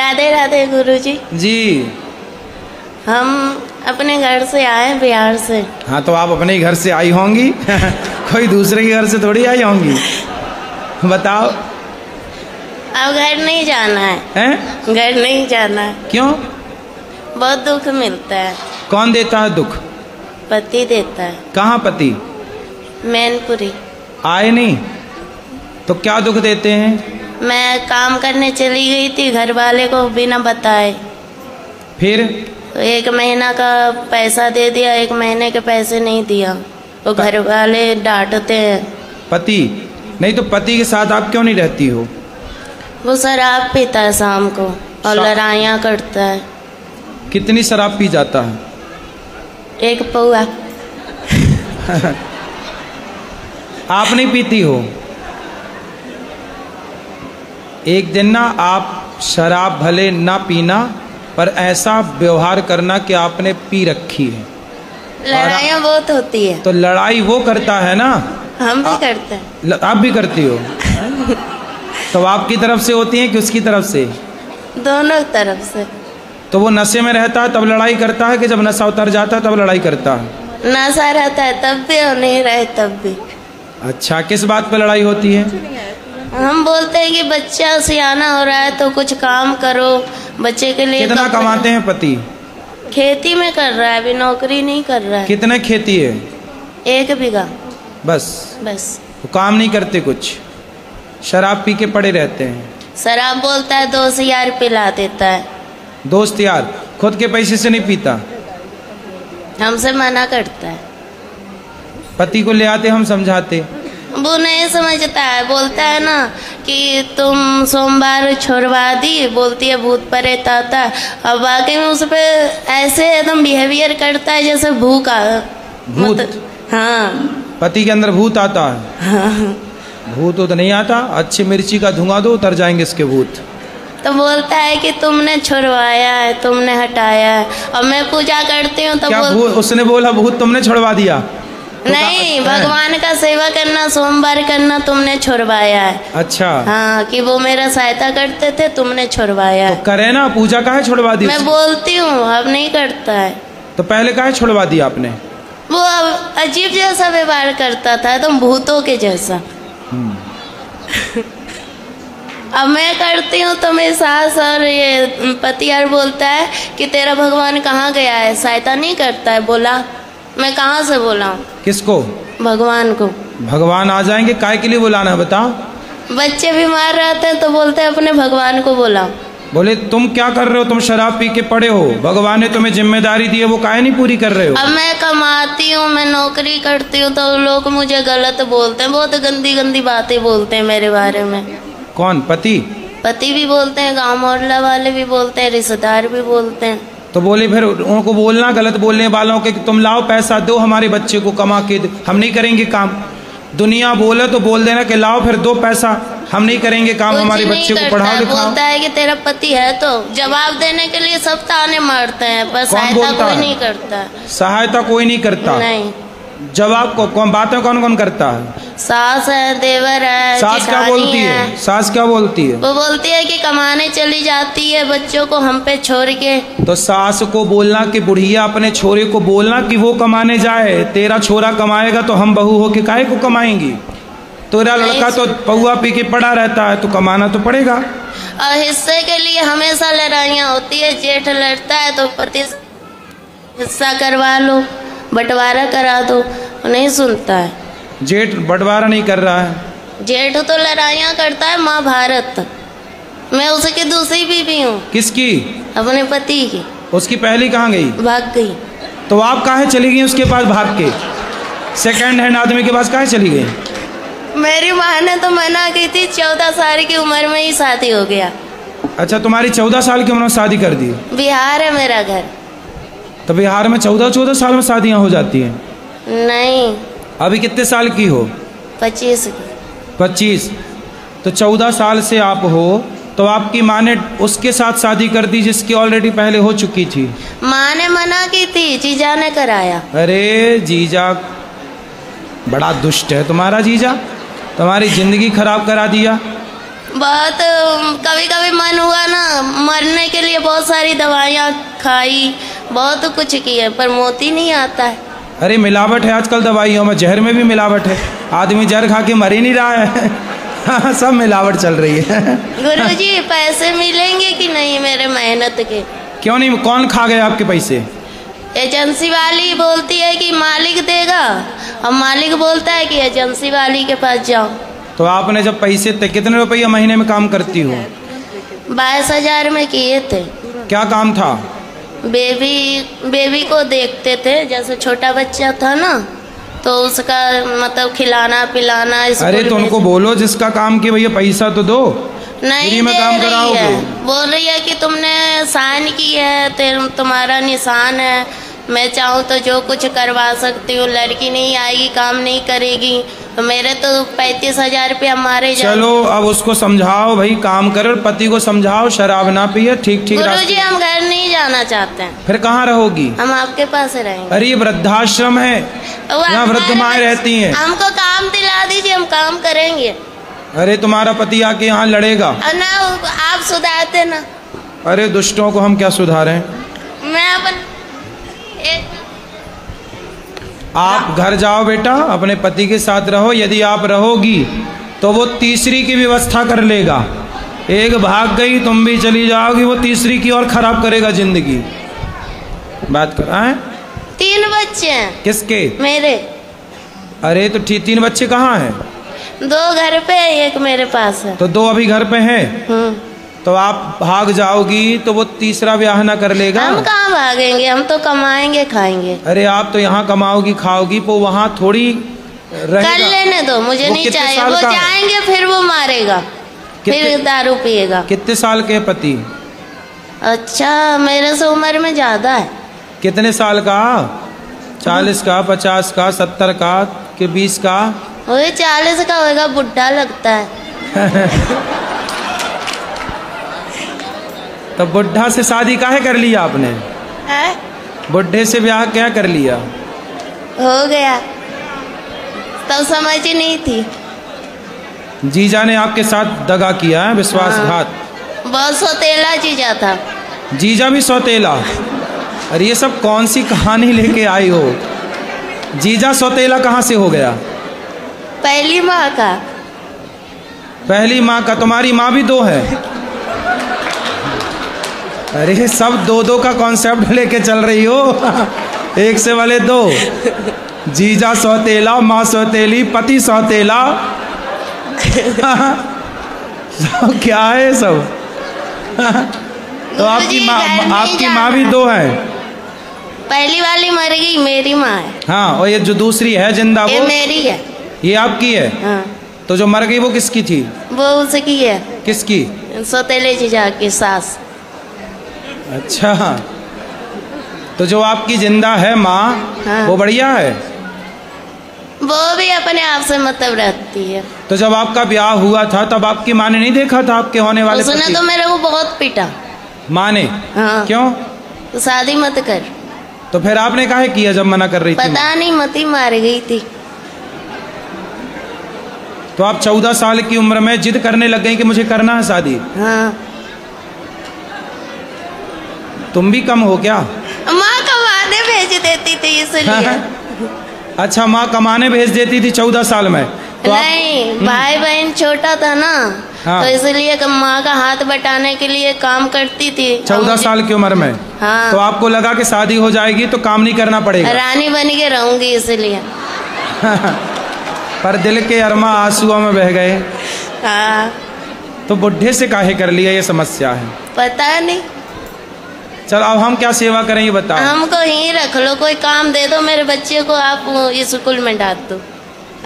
राधे राधे गुरुजी। जी। हम अपने घर से आए बिहार से। हाँ, तो आप अपने घर से आई होंगी कोई दूसरे के घर से थोड़ी आई होंगी। बताओ। अब घर नहीं जाना है। हैं? घर नहीं जाना है। क्यों? बहुत दुख मिलता है। कौन देता है दुख? पति देता है। कहाँ पति? मैनपुरी। आए नहीं तो क्या दुख देते हैं? मैं काम करने चली गई थी घर वाले को बिना बताए। फिर? तो 1 महीना का पैसा दे दिया, 1 महीने के पैसे नहीं दिया। तो घर वाले डांटते हैं। पति नहीं तो पति के साथ आप क्यों नहीं रहती हो? वो शराब पीता है शाम को और लड़ाइयाँ करता है। कितनी शराब पी जाता है? 1 पौआ। आप नहीं पीती हो? एक दिन ना आप शराब भले ना पीना पर ऐसा व्यवहार करना कि आपने पी रखी है। लड़ाइयाँ बहुत होती है। तो लड़ाई वो करता है ना, हम भी करते हैं। आप भी करती हो? तो आपकी तरफ से होती है कि उसकी तरफ से? दोनों तरफ से। तो वो नशे में रहता है तब लड़ाई करता है कि जब नशा उतर जाता है तब लड़ाई करता है? नशा रहता है तब भी और नहीं रहे तब भी। अच्छा, किस बात पे लड़ाई होती है? हम बोलते हैं कि बच्चा सियाना हो रहा है तो कुछ काम करो बच्चे के लिए। कितना कमाते हैं पति? खेती में कर रहा है, अभी नौकरी नहीं कर रहा है। कितने खेती है? 1 बीघा। बस? तो काम नहीं करते कुछ, शराब पी के पड़े रहते हैं। शराब बोलता है 2 यार पिला देता है। दोस्त यार, खुद के पैसे से नहीं पीता? हमसे मना करता है। पति को ले आते हम समझाते, वो नहीं समझता है। बोलता है ना कि तुम सोमवार छोड़वा दी, बोलती है भूत प्रेत आता है। अब वाकई में उस पे ऐसे एकदम बिहेवियर करता है जैसे भूत। हाँ, पति के अंदर भूत आता है? हाँ। भूत तो नहीं आता, अच्छी मिर्ची का धुआं दो उतर जाएंगे इसके भूत। तो बोलता है कि तुमने छुड़वाया है, तुमने हटाया है। और मैं पूजा करती हूँ तो क्या उसने बोला भूत तुमने छुड़वा दिया? नहीं, भगवान का सेवा करना, सोमवार करना तुमने छुड़वाया है। अच्छा। हाँ, कि वो मेरा सहायता करते थे, तुमने छुड़वाया है। तो करे ना, पूजा काहे छुड़वा दी? मैं बोलती हूँ, अब नहीं करता है। तो पहले काहे छुड़वा दिया आपने? वो अब अजीब जैसा व्यवहार करता था, तुम भूतों के जैसा। अब मैं करती हूँ तो मेरी सास और ये पति यार बोलता है कि तेरा भगवान कहाँ गया है, सहायता नहीं करता है। बोला मैं कहाँ से बोला हूँ? किसको? भगवान को। भगवान आ जाएंगे, काय के लिए बुलाना है बताओ? बच्चे बीमार रहते हैं तो बोलते हैं अपने भगवान को बोला। बोले तुम क्या कर रहे हो, तुम शराब पी के पड़े हो, भगवान ने तुम्हें जिम्मेदारी दी है, वो काहे नहीं पूरी कर रहे हो? अब मैं कमाती हूँ, मैं नौकरी करती हूँ तो लोग मुझे गलत बोलते हैं, बहुत गंदी गंदी बातें बोलते हैं मेरे बारे में। कौन? पति? पति भी बोलते हैं, गाँव मोहल्ला वाले भी बोलते हैं, रिश्तेदार भी बोलते हैं। तो बोले फिर उनको बोलना गलत बोलने वालों के कि तुम लाओ पैसा दो हमारे बच्चे को कमा के, हम नहीं करेंगे काम। दुनिया बोले तो बोल देना कि लाओ फिर 2 पैसा, हम नहीं करेंगे काम, हमारे बच्चे को पढ़ाओ लिखाओ। बोलता है कि तेरा पति है तो जवाब देने के लिए सब ताने मारते हैं, पर सहायता कोई नहीं करता। सहायता कोई नहीं करता? नहीं। जवाब को कौन, बातें कौन कौन करता है? सास है, देवर है। सास क्या बोलती है? सास क्या बोलती है? वो बोलती है कि कमाने चली जाती है बच्चों को हम पे छोड़ के। तो सास को बोलना कि बुढ़िया अपने छोरे को बोलना कि वो कमाने जाए, तेरा छोरा कमाएगा तो हम बहू हो के काहे को कमाएंगी? तेरा लड़का तो पौआ पी के पड़ा रहता है तो कमाना तो पड़ेगा। और हिस्से के लिए हमेशा लड़ाइयाँ होती है। जेठ लड़ता है तो पति हिस्सा करवा लो, बंटवारा करा दो, नहीं सुनता है। जेठ बंटवारा नहीं कर रहा है? जेठ तो लड़ाइयाँ करता है महाभारत। मैं उसकी दूसरी बीवी हूँ। किसकी? अपने पति की। उसकी पहली कहाँ गई? भाग गई। तो आप काहे चली गई उसके पास भाग के? सेकंड हैंड आदमी के पास काहे चली गई? मेरी माँ ने तो मना की थी, 14 साल की उम्र में ही शादी हो गया। अच्छा, तुम्हारी 14 साल की उम्र में शादी कर दी? बिहार है मेरा घर। तो बिहार में 14 साल में शादियां हो जाती हैं? नहीं। अभी कितने साल की हो? 25 की। 25? तो 14 साल से आप हो तो आपकी माँ ने उसके साथ शादी कर दी जिसकी ऑलरेडी पहले हो चुकी थी। माँ ने मना की थी, जीजा ने कराया। अरे जीजा बड़ा दुष्ट है तुम्हारा जीजा, तुम्हारी जिंदगी खराब करा दिया। बहुत कभी कभी मन हुआ ना मरने के लिए, बहुत सारी दवाइयाँ खाई, बहुत कुछ किया, पर मोती नहीं आता है। अरे मिलावट है आजकल दवाइयों में, जहर में भी मिलावट है, आदमी जहर खा के मर ही नहीं रहा है। सब मिलावट चल रही है। गुरुजी पैसे मिलेंगे कि नहीं मेरे मेहनत के? क्यों नहीं? कौन खा गया आपके पैसे? एजेंसी वाली बोलती है कि मालिक देगा, और मालिक बोलता है कि एजेंसी वाली के पास जाओ। तो आपने जब पैसे थे, कितने रुपये महीने में काम करती हो? 22,000 में किए थे। क्या काम था? बेबी को देखते थे, जैसे छोटा बच्चा था ना, तो उसका मतलब खिलाना पिलाना। अरे तो उनको बोलो जिसका काम किया भैया पैसा तो दो, नहीं में काम कराओगे। बोल रही है कि तुमने साइन की है, तुम्हारा निशान है, मैं चाहूँ तो जो कुछ करवा सकती हूँ, लड़की नहीं आएगी काम नहीं करेगी, तो मेरे तो 35,000 रुपया मारे जाए। चलो अब उसको समझाओ भाई, काम कर, पति को समझाओ शराब ना पिए, ठीक ठीक। गुरुजी हम घर नहीं जाना चाहते हैं। फिर कहाँ रहोगी? हम आपके पास रहेंगे। अरे ये वृद्धाश्रम है, यहाँ वृद्ध माएँ रहती हैं। हमको काम दिला दीजिए, हम काम करेंगे। अरे तुम्हारा पति आके यहाँ लड़ेगा ना, आप सुधारते ना। अरे दुष्टों को हम क्या सुधारें? मैं अपन आप घर जाओ बेटा, अपने पति के साथ रहो। यदि आप रहोगी तो वो तीसरी की व्यवस्था कर लेगा। एक भाग गई, तुम भी चली जाओगी, वो तीसरी की और खराब करेगा जिंदगी। बात कर रहा है। 3 बच्चे हैं। किसके? मेरे। अरे तो 3 बच्चे कहाँ हैं? 2 घर पे, 1 मेरे पास है। तो 2 अभी घर पे हैं। तो आप भाग जाओगी तो वो तीसरा ब्याह ना कर लेगा। हम कहाँ भागेंगे, हम तो कमाएंगे खाएंगे। अरे आप तो यहाँ कमाओगी खाओगी, वो वहाँ थोड़ी रहेगा। कर लेने दो, मुझे नहीं चाहिए। वो जाएंगे फिर वो मारेगा, फिर दारू पिएगा। कितने साल के पति? अच्छा मेरे से उम्र में ज्यादा है। कितने साल का? 40 का, 50 का, 70 का, कि 20 का? वही 40 का होगा, बुढ़ा लगता है। तो बुढ़ा से शादी काहे कर लिया आपने? बुढ़े से ब्याह क्या कर लिया? हो गया, तब समझ ही नहीं थी। जीजा ने आपके साथ दगा किया है, विश्वासघात। बहुत सौतेला जीजा था। जीजा भी सौतेला? अरे ये सब कौन सी कहानी लेके आई हो? जीजा सौतेला कहाँ से हो गया? पहली माँ का। पहली माँ का? तुम्हारी माँ भी 2 है? अरे सब 2 का कॉन्सेप्ट लेके चल रही हो। एक से वाले 2। जीजा सौतेला, माँ सौतेली, पति सौतेला। सब क्या है सब? तो आपकी माँ भी 2 है? पहली वाली मर गई, मेरी माँ है। हाँ, और ये जो दूसरी है जिंदा, वो मेरी है। ये आपकी है? हाँ। तो जो मर गई वो किसकी थी? वो उसकी है। किसकी? सौतेले जीजा की सास। अच्छा, तो जो आपकी जिंदा है माँ, हाँ। वो बढ़िया है? वो भी अपने आप से मतलब रहती है। तो जब आपका ब्याह हुआ था तब आपकी माँ ने नहीं देखा था आपके होने वाले? उसने तो मेरे को बहुत पीटा। माँ ने? हाँ। क्यों? तो शादी मत कर। तो फिर आपने काहे किया जब मना कर रही थी? पता नहीं, मती मार गई थी। तो आप 14 साल की उम्र में जिद करने लग गई कि मुझे करना है शादी? हाँ। तुम भी कम हो क्या? माँ कमाने भेज देती थी इसलिए। अच्छा, माँ कमाने भेज देती थी 14 साल में? तो नहीं, भाई बहन छोटा था ना। हाँ। तो इसलिए माँ का हाथ बटाने के लिए काम करती थी 14 साल की उम्र में। हाँ। तो आपको लगा कि शादी हो जाएगी तो काम नहीं करना पड़ेगा, रानी बन के रहूंगी इसलिए। पर दिल के अरमा आंसुओं में बह गए। हाँ। तो बुढ़े से काहे कर लिया, ये समस्या है? पता नहीं। चल अब हम क्या सेवा करें ये बताओ। हमको यहीं रख लो, कोई काम दे दो मेरे बच्चे को, आप स्कूल में डाल दो,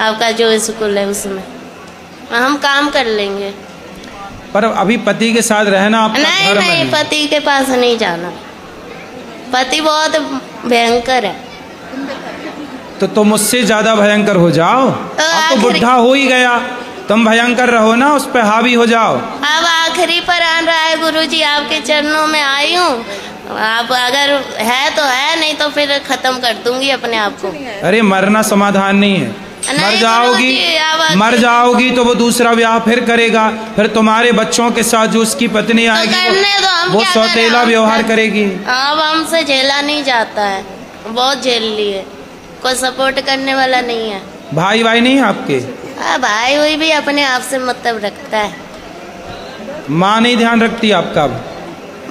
आपका जो स्कूल है उसमें, हम काम कर लेंगे। पर अभी पति के साथ रहना आपका नहीं धर्म नहीं, है। पति के पास नहीं जाना, पति बहुत भयंकर है। तो तुम उससे ज्यादा भयंकर हो जाओ। अब तो बुढ़ा हो ही गया, तुम भयंकर रहो ना, उस पर हावी हो जाओ। अब आखिरी पर आ रहा है गुरुजी, आपके चरणों में आई हूँ, आप अगर है तो है, नहीं तो फिर खत्म कर दूंगी अपने आप को। अरे मरना समाधान नहीं है, मर जाओगी तो वो दूसरा ब्याह फिर करेगा, फिर तुम्हारे बच्चों के साथ जो उसकी पत्नी आएगी वो सौतेला व्यवहार करेगी। अब हमसे झेला नहीं जाता है, बहुत झेल लिए, कोई सपोर्ट करने वाला नहीं है। भाई नहीं है आपके? भाई वही भी अपने आप से मतलब रखता है। माँ नहीं ध्यान रखती आपका?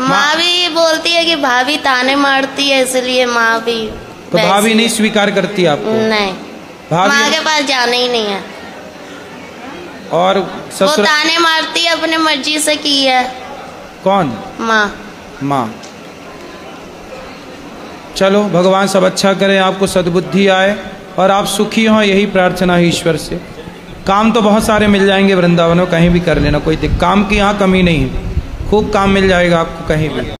माँ भी बोलती है कि भाभी ताने मारती है, इसलिए माँ भी। तो भाभी नहीं स्वीकार करती आपको? नहीं, माँ के पास जाना ही नहीं है। और वो ताने मारती है, अपने मर्जी से की है। कौन? माँ। चलो भगवान सब अच्छा करे, आपको सद्बुद्धि आए और आप सुखी हों, यही प्रार्थना है ईश्वर से। काम तो बहुत सारे मिल जाएंगे वृंदावनों, कहीं भी कर लेना, कोई काम की यहाँ कमी नहीं है, खूब काम मिल जाएगा आपको कहीं भी।